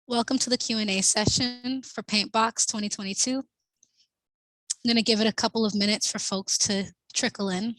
Welcome to the Q&A session for PaintBox 2022. I'm going to give it a couple of minutes for folks to trickle in.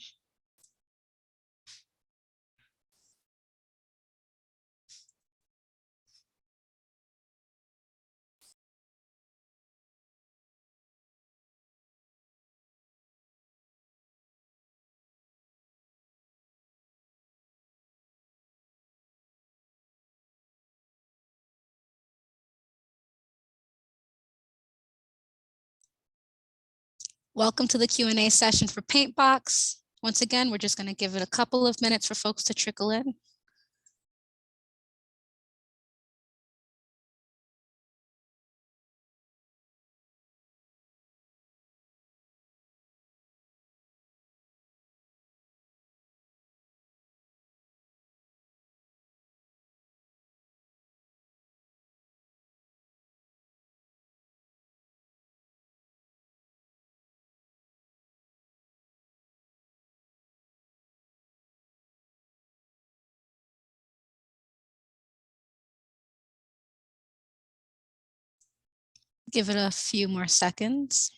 Welcome to the Q&A session for PaintBox. Once again, we're just going to give it a couple of minutes for folks to trickle in. Give it a few more seconds.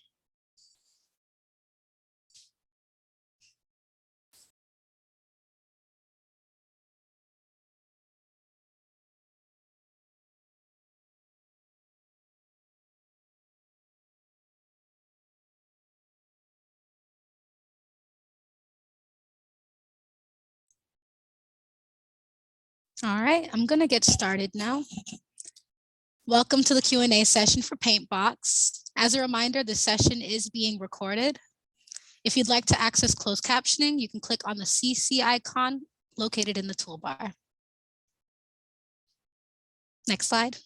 All right, I'm going to get started now. Welcome to the Q&A session for PaintBox. As a reminder, this session is being recorded. If you'd like to access closed captioning, you can click on the CC icon located in the toolbar. Next slide.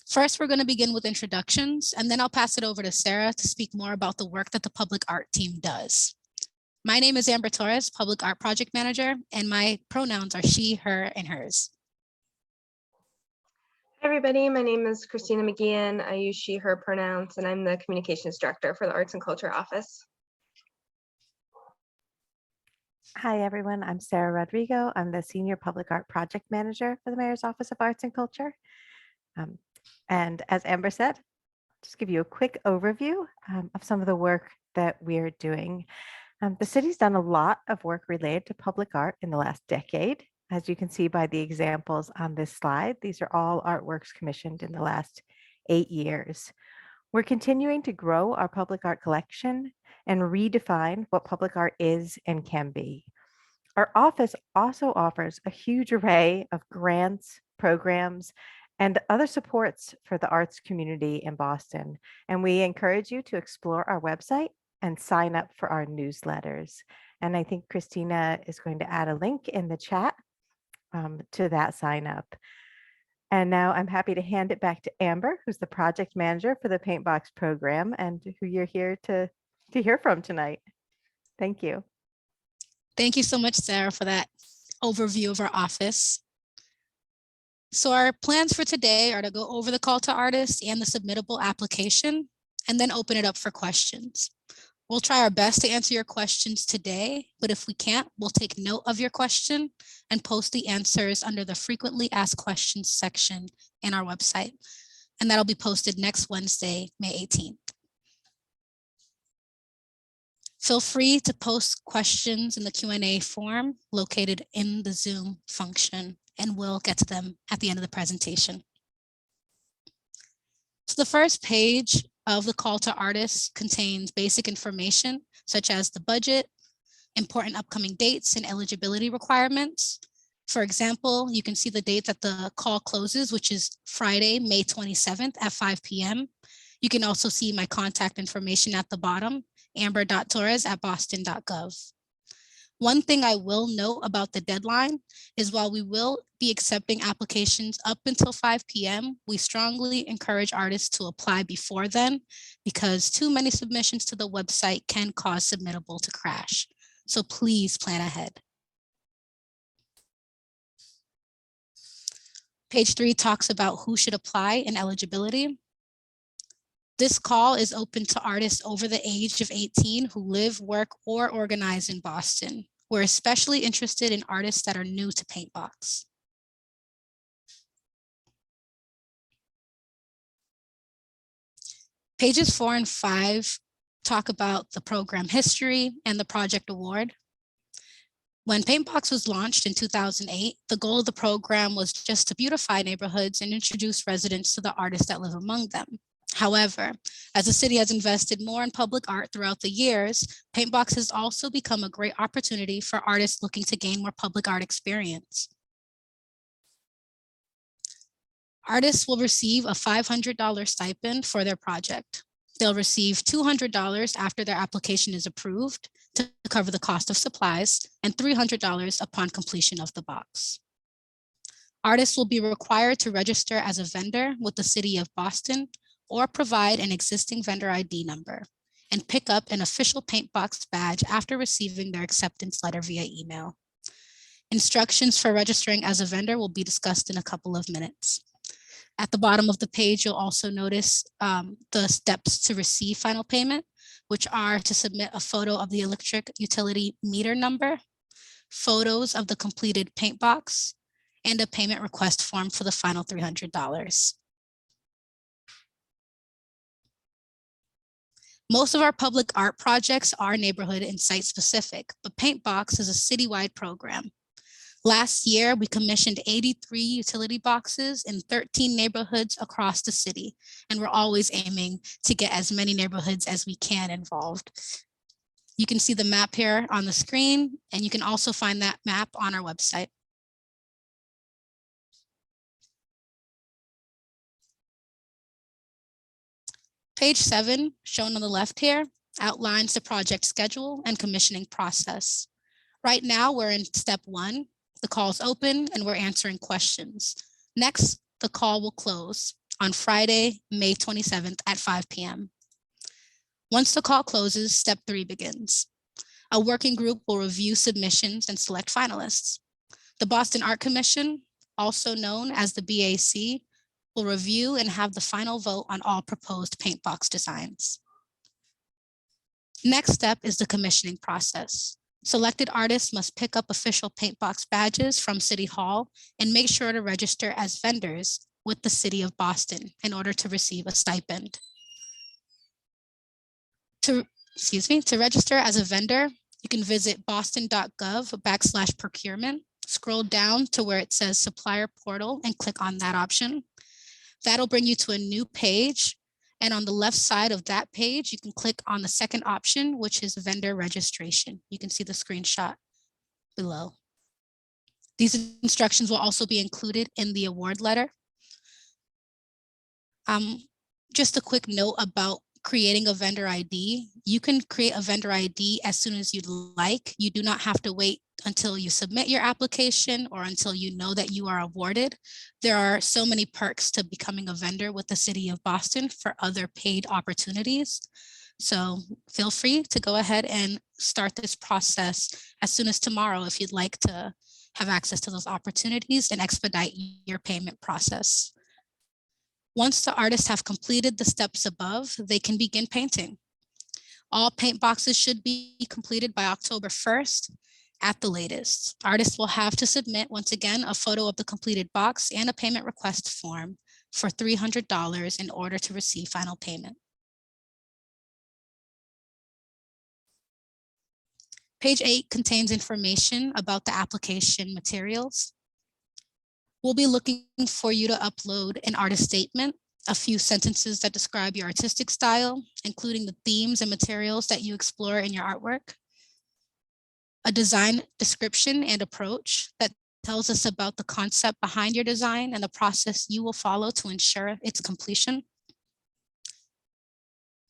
First, we're going to begin with introductions, and then I'll pass it over to Sarah to speak more about the work that the public art team does. My name is Amber Torres, Public Art Project Manager, and my pronouns are she, her, and hers. Hi everybody, my name is Christina McGeehan. I use she, her pronouns, and I'm the Communications Director for the Arts and Culture Office. Hi everyone, I'm Sarah Rodrigo. I'm the Senior Public Art Project Manager for the Mayor's Office of Arts and Culture. And as Amber said, I'll just give you a quick overview of some of the work that we're doing. The city's done a lot of work related to public art in the last decade. As you can see by the examples on this slide, these are all artworks commissioned in the last 8 years. We're continuing to grow our public art collection and redefine what public art is and can be. Our office also offers a huge array of grants, programs, and other supports for the arts community in Boston. And we encourage you to explore our website and sign up for our newsletters. And I think Christina is going to add a link in the chat to that sign up. And now I'm happy to hand it back to Amber, who's the project manager for the PaintBox program and who you're here to hear from tonight. Thank you. Thank you so much, Sarah, for that overview of our office. So our plans for today are to go over the call to artists and the submittable application, and then open it up for questions. We'll try our best to answer your questions today, but if we can't, we'll take note of your question and post the answers under the frequently asked questions section in our website. And that'll be posted next Wednesday, May 18th. Feel free to post questions in the Q&A form located in the Zoom function, and we'll get to them at the end of the presentation. So the first page of the call to artists contains basic information such as the budget, important upcoming dates, and eligibility requirements. For example, you can see the date that the call closes, which is Friday, May 27th at 5 p.m. You can also see my contact information at the bottom, amber.torres@boston.gov. One thing I will note about the deadline is while we will be accepting applications up until 5 p.m., we strongly encourage artists to apply before then because too many submissions to the website can cause Submittable to crash. So please plan ahead. Page 3 talks about who should apply and eligibility. This call is open to artists over the age of 18 who live, work, or organize in Boston. We're especially interested in artists that are new to PaintBox. Pages 4 and 5 talk about the program history and the project award. When PaintBox was launched in 2008, the goal of the program was just to beautify neighborhoods and introduce residents to the artists that live among them. However, as the city has invested more in public art throughout the years, PaintBox has also become a great opportunity for artists looking to gain more public art experience. Artists will receive a $500 stipend for their project. They'll receive $200 after their application is approved to cover the cost of supplies and $300 upon completion of the box. Artists will be required to register as a vendor with the City of Boston or provide an existing vendor ID number and pick up an official PaintBox badge after receiving their acceptance letter via email. Instructions for registering as a vendor will be discussed in a couple of minutes. At the bottom of the page, you'll also notice the steps to receive final payment, which are to submit a photo of the electric utility meter number, photos of the completed paint box, and a payment request form for the final $300. Most of our public art projects are neighborhood and site specific, but PaintBox is a citywide program. Last year, we commissioned 83 utility boxes in 13 neighborhoods across the city, and we're always aiming to get as many neighborhoods as we can involved. You can see the map here on the screen, and you can also find that map on our website. Page 7, shown on the left here, outlines the project schedule and commissioning process. Right now, we're in step 1. The call's open and we're answering questions. Next, the call will close on Friday, May 27th at 5 p.m. Once the call closes, step 3 begins. A working group will review submissions and select finalists. The Boston Art Commission, also known as the BAC, will review and have the final vote on all proposed PaintBox designs. Next step is the commissioning process. Selected artists must pick up official PaintBox badges from City Hall and make sure to register as vendors with the City of Boston in order to receive a stipend. To register as a vendor, you can visit boston.gov/procurement, scroll down to where it says supplier portal and click on that option. That'll bring you to a new page. And on the left side of that page, you can click on the second option, which is vendor registration. You can see the screenshot below. These instructions will also be included in the award letter. Just a quick note about creating a vendor ID. You can create a vendor ID as soon as you'd like. You do not have to wait until you submit your application or until you know that you are awarded. There are so many perks to becoming a vendor with the City of Boston for other paid opportunities. So feel free to go ahead and start this process as soon as tomorrow if you'd like to have access to those opportunities and expedite your payment process. Once the artists have completed the steps above, they can begin painting. All paint boxes should be completed by October 1st. At the latest, artists will have to submit, once again, a photo of the completed box and a payment request form for $300 in order to receive final payment. Page 8 contains information about the application materials. We'll be looking for you to upload an artist statement, a few sentences that describe your artistic style, including the themes and materials that you explore in your artwork, a design description and approach that tells us about the concept behind your design and the process you will follow to ensure its completion.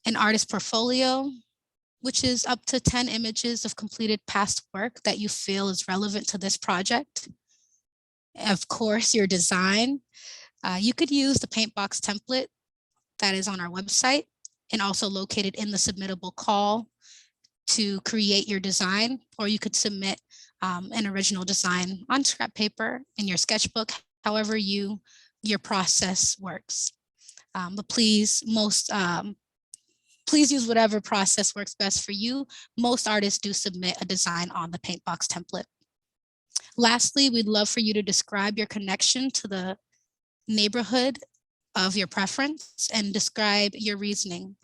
An artist portfolio, which is up to 10 images of completed past work that you feel is relevant to this project. Of course, your design. You could use the PaintBox template that is on our website and also located in the submittable call to create your design, or you could submit an original design on scrap paper in your sketchbook, however your process works. But please, Please use whatever process works best for you. Most artists do submit a design on the PaintBox template. Lastly, we'd love for you to describe your connection to the neighborhood of your preference and describe your reasoning,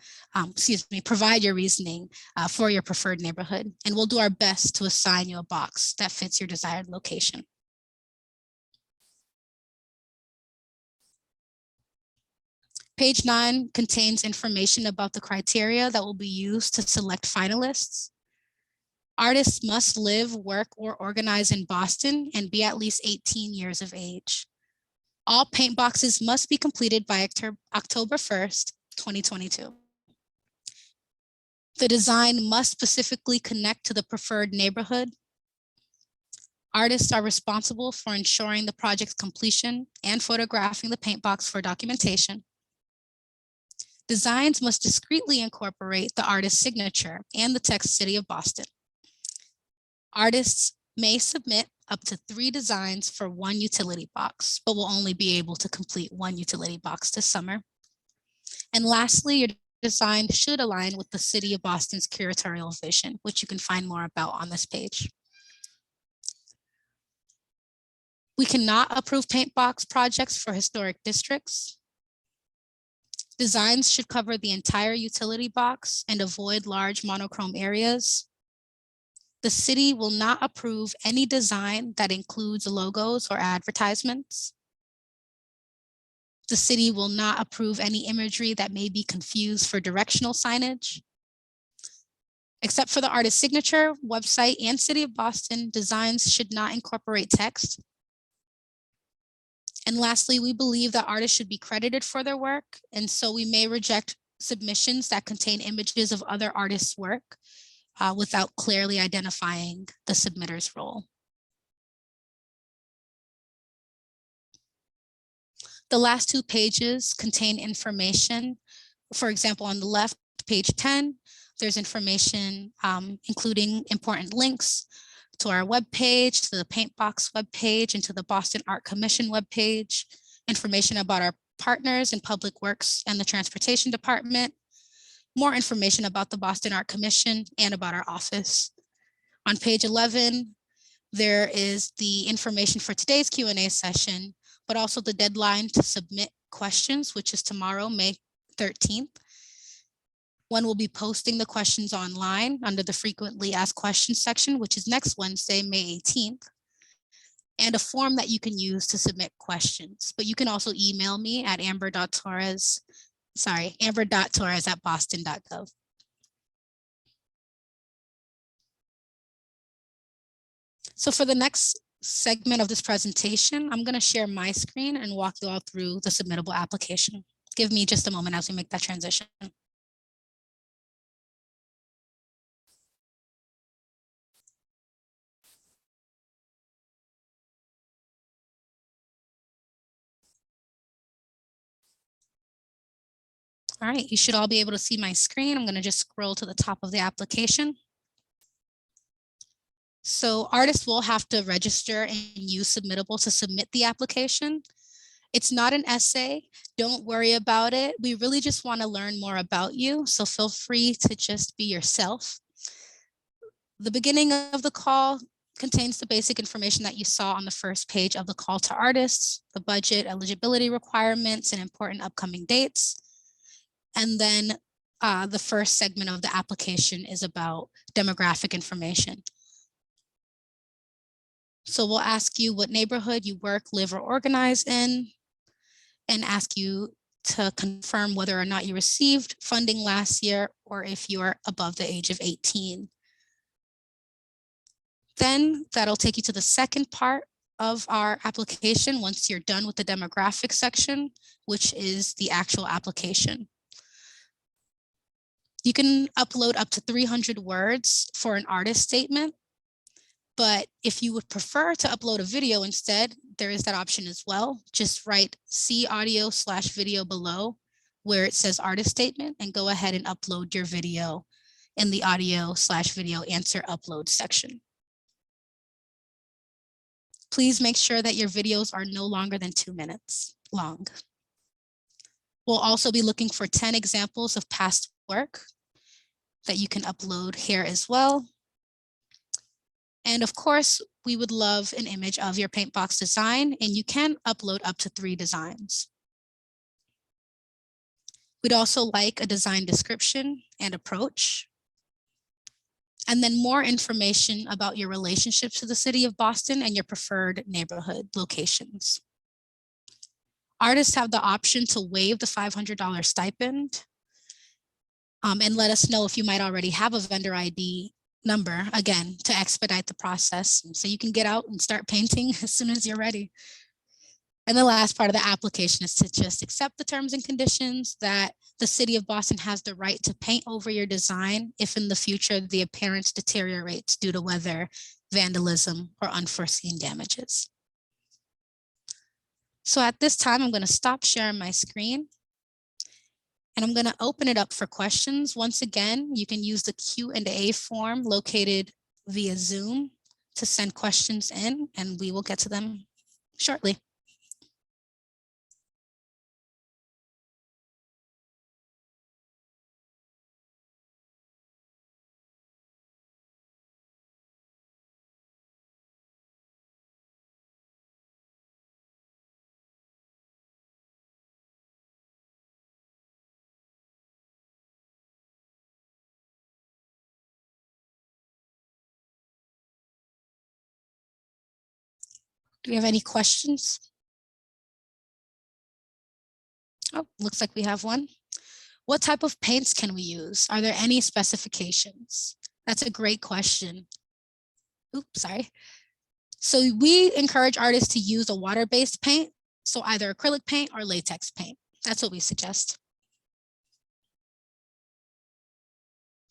provide your reasoning for your preferred neighborhood. And we'll do our best to assign you a box that fits your desired location. Page 9 contains information about the criteria that will be used to select finalists. Artists must live, work, or organize in Boston and be at least 18 years of age. All paint boxes must be completed by October 1st, 2022. The design must specifically connect to the preferred neighborhood. Artists are responsible for ensuring the project's completion and photographing the paint box for documentation. Designs must discreetly incorporate the artist's signature and the text City of Boston. Artists may submit up to 3 designs for 1 utility box, but will only be able to complete 1 utility box this summer. And lastly, your design should align with the City of Boston's curatorial vision, which you can find more about on this page. We cannot approve paint box projects for historic districts. Designs should cover the entire utility box and avoid large monochrome areas. The city will not approve any design that includes logos or advertisements. The city will not approve any imagery that may be confused for directional signage. Except for the artist's signature, website, and City of Boston, designs should not incorporate text. And lastly, we believe that artists should be credited for their work, and so we may reject submissions that contain images of other artists' work without clearly identifying the submitter's role. The last 2 pages contain information. For example, on the left, page 10, there's information including important links to our webpage, to the PaintBox webpage, and to the Boston Art Commission webpage, information about our partners in Public Works and the Transportation Department, more information about the Boston Art Commission and about our office. On page 11, there is the information for today's Q&A session, but also the deadline to submit questions, which is tomorrow, May 13th. One will be posting the questions online under the frequently asked questions section, which is next Wednesday, May 18th, and a form that you can use to submit questions. But you can also email me at amber.torres@boston.gov. So for the next segment of this presentation, I'm going to share my screen and walk you all through the submittable application. Give me just a moment as we make that transition. All right, you should all be able to see my screen. I'm going to just scroll to the top of the application. So artists will have to register and use Submittable to submit the application. It's not an essay. Don't worry about it. We really just want to learn more about you. So feel free to just be yourself. The beginning of the call contains the basic information that you saw on the first page of the call to artists, the budget, eligibility requirements, and important upcoming dates. And then the first segment of the application is about demographic information. So we'll ask you what neighborhood you work, live, or organize in, and ask you to confirm whether or not you received funding last year or if you are above the age of 18. Then that'll take you to the second part of our application once you're done with the demographic section, which is the actual application. You can upload up to 300 words for an artist statement, but if you would prefer to upload a video instead, there is that option as well. Just write "see audio/video" below where it says artist statement and go ahead and upload your video in the audio/video answer upload section. Please make sure that your videos are no longer than 2 minutes long. We'll also be looking for 10 examples of past work that you can upload here as well. And of course, we would love an image of your PaintBox design, and you can upload up to 3 designs. We'd also like a design description and approach. And then more information about your relationship to the city of Boston and your preferred neighborhood locations. Artists have the option to waive the $500 stipend and let us know if you might already have a vendor ID number, again, to expedite the process so you can get out and start painting as soon as you're ready. And the last part of the application is to just accept the terms and conditions that the city of Boston has the right to paint over your design if in the future the appearance deteriorates due to weather, vandalism, or unforeseen damages. So at this time, I'm going to stop sharing my screen. And I'm going to open it up for questions. Once again, you can use the Q&A form located via Zoom to send questions in, and we will get to them shortly. Do we have any questions? Oh, looks like we have one. What type of paints can we use? Are there any specifications? That's a great question. Oops, sorry. So we encourage artists to use a water-based paint, so either acrylic paint or latex paint. That's what we suggest.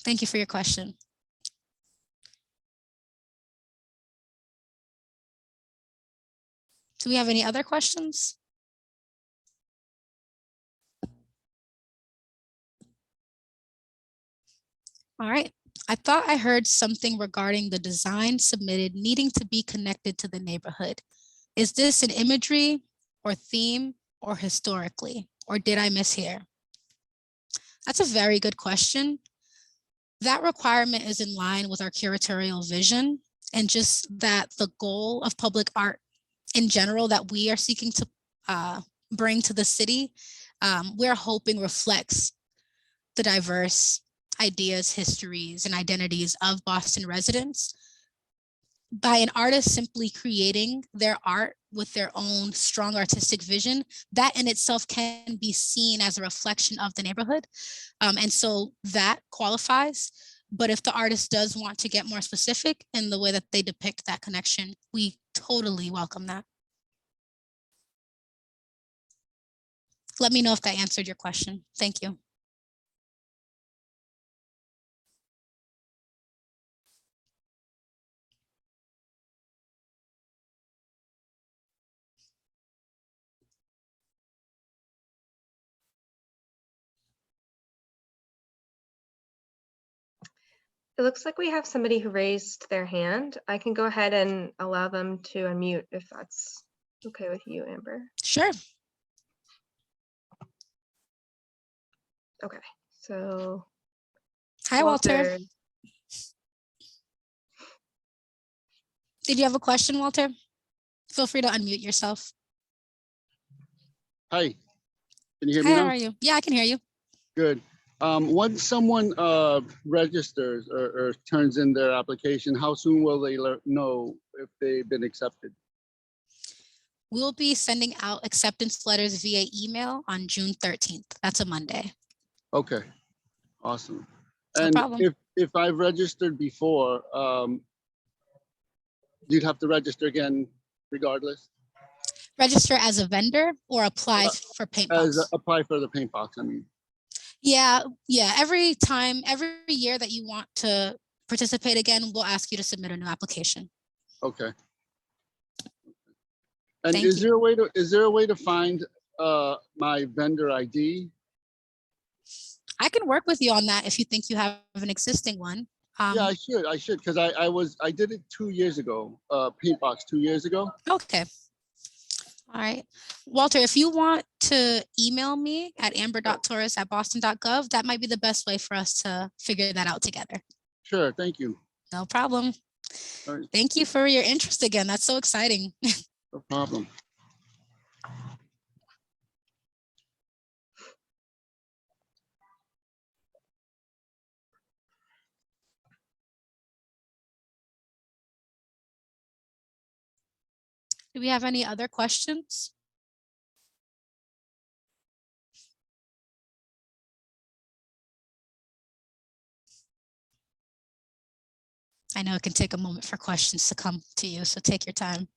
Thank you for your question. Do we have any other questions? All right. I thought I heard something regarding the design submitted needing to be connected to the neighborhood. Is this an imagery or theme or historically, or did I mishear? That's a very good question. That requirement is in line with our curatorial vision and just that the goal of public art in general that we are seeking to bring to the city, we're hoping reflects the diverse ideas, histories, and identities of Boston residents. By an artist simply creating their art with their own strong artistic vision, that in itself can be seen as a reflection of the neighborhood. And so that qualifies. But if the artist does want to get more specific in the way that they depict that connection, we totally welcome that. Let me know if that answered your question. Thank you. It looks like we have somebody who raised their hand. I can go ahead and allow them to unmute if that's okay with you, Amber. Sure. Okay, so. Hi, Walter. Did you have a question, Walter? Feel free to unmute yourself. Hi, can you hear me Hi, now? how are you? Yeah, I can hear you. Good. Once someone registers or turns in their application, how soon will they know if they've been accepted? We'll be sending out acceptance letters via email on June 13th. That's a Monday. Okay, awesome. No And problem. if I've registered before, you'd have to register again regardless? Register as a vendor or apply for PaintBox? As apply for the PaintBox, I mean. Yeah. Every year that you want to participate again, we'll ask you to submit a new application. Okay. And Thank is you. there a way to find my vendor ID? I can work with you on that if you think you have an existing one. Yeah, I should, because I did it 2 years ago, PaintBox 2 years ago. Okay. All right. Walter, if you want to email me at amber.torres@boston.gov, that might be the best way for us to figure that out together. Sure, thank you. No problem. All right, Thank you for your interest again. That's so exciting. no problem. Do we have any other questions? I know it can take a moment for questions to come to you, so take your time.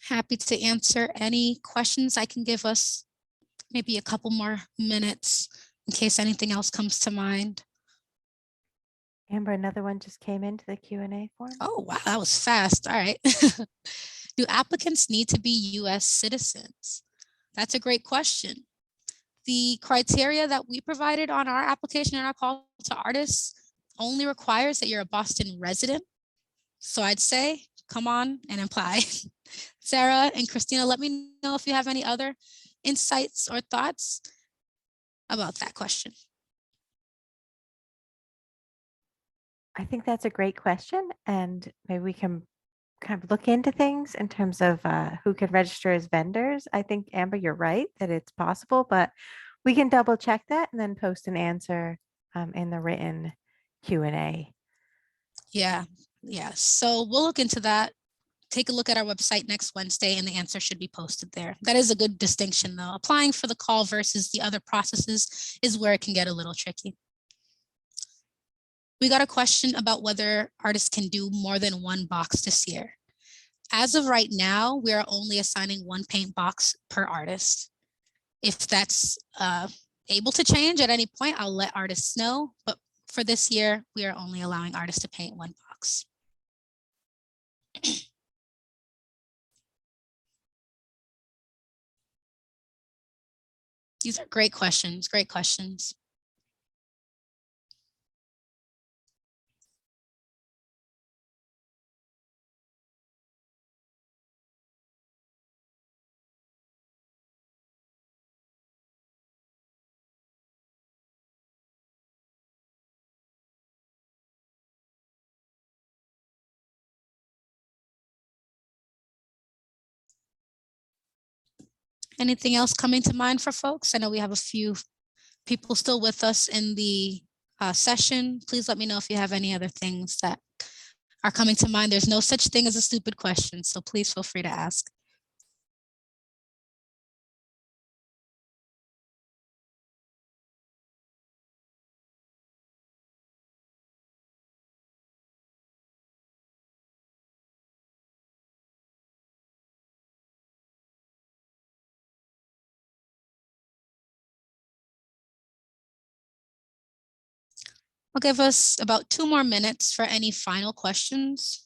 Happy to answer any questions. I can give us maybe a couple more minutes in case anything else comes to mind. Amber, another one just came into the Q&A form. Oh, wow, that was fast. All right. Do applicants need to be US citizens? That's a great question. The criteria that we provided on our application and our call to artists only requires that you're a Boston resident. So I'd say, come on and apply. Sarah and Christina, let me know if you have any other insights or thoughts about that question. I think that's a great question, and maybe we can kind of look into things in terms of who can register as vendors. I think, Amber, you're right that it's possible, but we can double check that and then post an answer in the written Q&A. Yeah. So we'll look into that. Take a look at our website next Wednesday and the answer should be posted there. That is a good distinction though. Applying for the call versus the other processes is where it can get a little tricky. We got a question about whether artists can do more than one box this year. As of right now, we are only assigning one paint box per artist. If that's able to change at any point, I'll let artists know. But for this year, we are only allowing artists to paint one box. These are great questions, great questions. Anything else coming to mind for folks? I know we have a few people still with us in the session. Please let me know if you have any other things that are coming to mind. There's no such thing as a stupid question, so please feel free to ask. I'll give us about 2 more minutes for any final questions.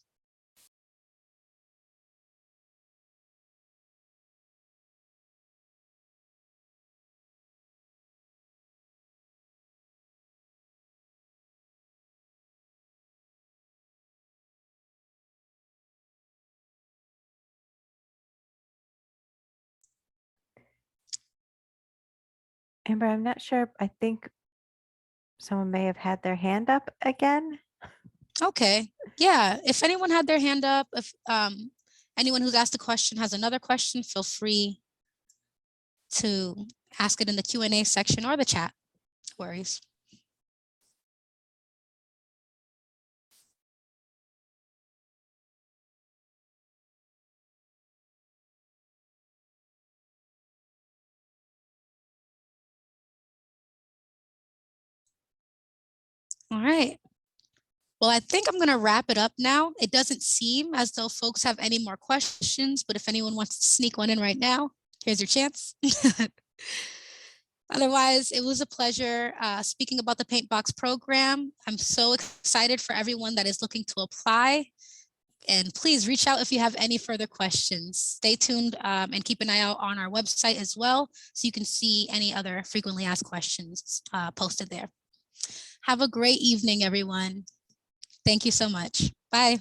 Amber, I'm not sure. I think someone may have had their hand up again. Okay, yeah, if anyone had their hand up, if anyone who's asked a question has another question, feel free to ask it in the Q&A section or the chat. No worries. All right. Well, I think I'm going to wrap it up now. It doesn't seem as though folks have any more questions, but if anyone wants to sneak one in right now, here's your chance. Otherwise, it was a pleasure speaking about the PaintBox program. I'm so excited for everyone that is looking to apply. And please reach out if you have any further questions. Stay tuned and keep an eye out on our website as well, so you can see any other frequently asked questions posted there. Have a great evening, everyone. Thank you so much. Bye.